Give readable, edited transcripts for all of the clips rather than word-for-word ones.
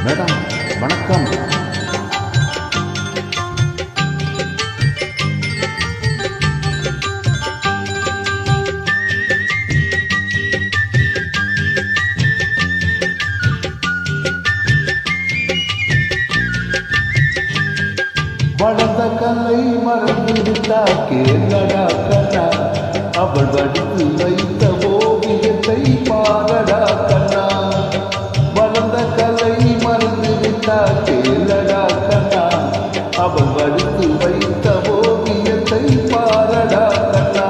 Madam வணக்கம். வளர்ந்த கலை மறந்து விட்டா கேளடா கண்ணா, அவள் வடித்து வைத்த ஓவியத்தை பாரடா கண்ணா. வளர்ந்த கலை மறந்து விட்டா கேளடா கண்ணா, அவள் வடித்து வைத்த ஓவியத்தை பாரடா கண்ணா.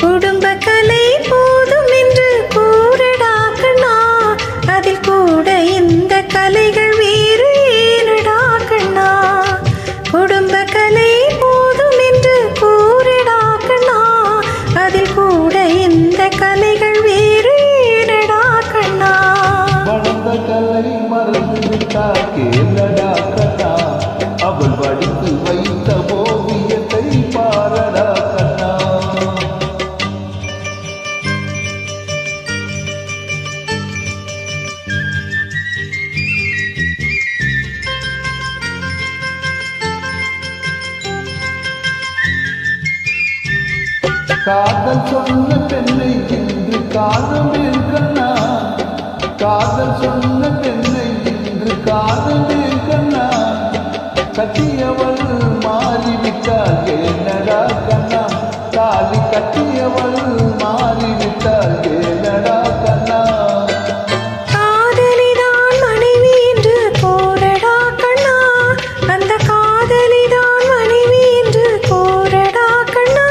குடும்ப கலை போதும் என்று கூறடா கண்ணா, அதில் கூட இந்த கலைகள் வேறு ஏனடா கண்ணா. குடும்ப கலை போதும் என்று கூறடா கண்ணா, அதில் கூட இந்த கலைகள் வேறு ஏனடா கண்ணா. வளர்ந்த கலை மறந்து விட்டா கேளடா கண்ணா, அவள் வடித்து வைத்த ஓவியத்தை பாரடா கண்ணா. காதல் சொன்ன பெண்ணை இன்று காதல் கண்ணா, காதல் சொன்ன பெண்ணை இன்று காதல் கண்ணா. கட்டியவள் மாறிவிட்டாள் ஏனடா கண்ணா, தாலி கட்டியவள் மாறிவிட்டாள் ஏனடா கண்ணா. காதலிதான் மனைவி என்று கூறடா கண்ணா, அந்த காதலிதான் மனைவி என்று கூறடா கண்ணா.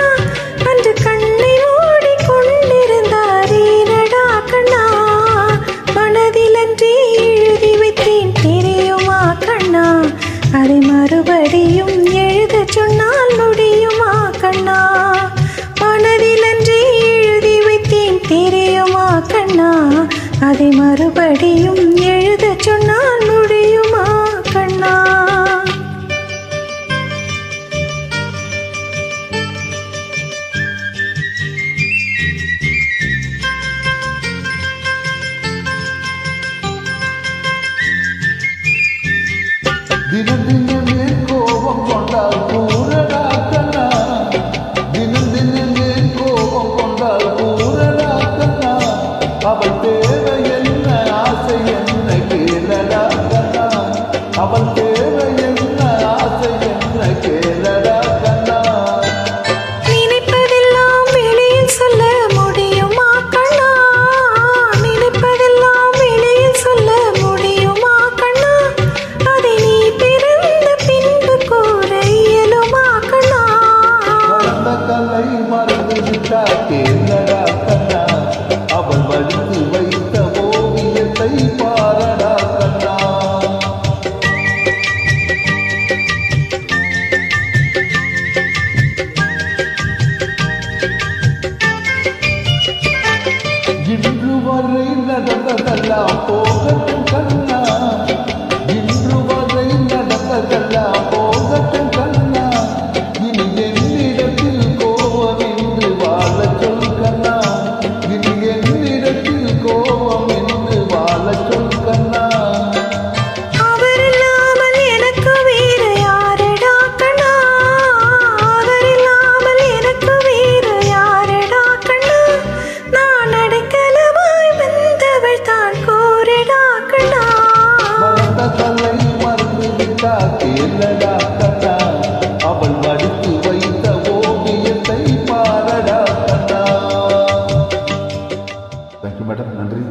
அன்று கண்ணை மூடி கொண்டிருந்தார் ஏனடா கண்ணா, மனதில் அன்றே எழுதி வைத்தேன் தெரியுமா கண்ணா. அதை மறுபடியும் எழுத சொன்னால் முடியுமா கண்ணா. மனதில் அன்றே எழுதி வைத்தேன் தெரியுமா கண்ணா, அதை மறுபடியும் எழுத சொன்னால் முடியுமா கண்ணா. தினம் தினமே கோபம் கொண்டால் கூறடா கண்ணா, தினம் தினமே கோபம் கொண்டால் கூறடா கண்ணா. அவள் தேவை என்ன ஆசை என்ன கேளடா கண்ணா, அவள் தேவை என்ன ஆசை என்ன கேளடா கண்ணா. நினைப்பதெல்லாம் வெளியில் சொல்ல முடியுமா கண்ணா, நினைப்பதெல்லாம் வெளியில் சொல்ல முடியுமா கண்ணா. அதை நீ பிறந்த பின்பு கூற இயலுமா கண்ணா. வளர்ந்த கலை மறந்து விட்டா கேளடா கண்ணா, அவள் வடித்து வைத்த ஓவியத்தை பாரடா கண்ணா. இன்று வரை நடந்ததெல்லாம் போகட்டும் கண்ணா, இன்று வரை நடந்ததெல்லாம் போகட்டும் கண்ணா. இனி என்னிடத்தில் கோபம் என்று வாழச் சொல் கண்ணா, இனி என்னிடத்தில் கோபம் என்று வாழச் சொல் கண்ணா. அவர் இல்லாமல் எனக்கு வேறு யாரடா கண்ணா, அவர் இல்லாமல் எனக்கு வேறு யாரடா கண்ணா. நான் அடைக்கலமாய் வந்தவள் தான் கூறடா கண்ணா. வளர்ந்த கலை மறந்து விட்டா கேளடா கண்ணா, அவள் வடித்து வைத்த ஓவியத்தை பாரடா கண்ணா. தேங்க்யூ மேடம், நன்றி.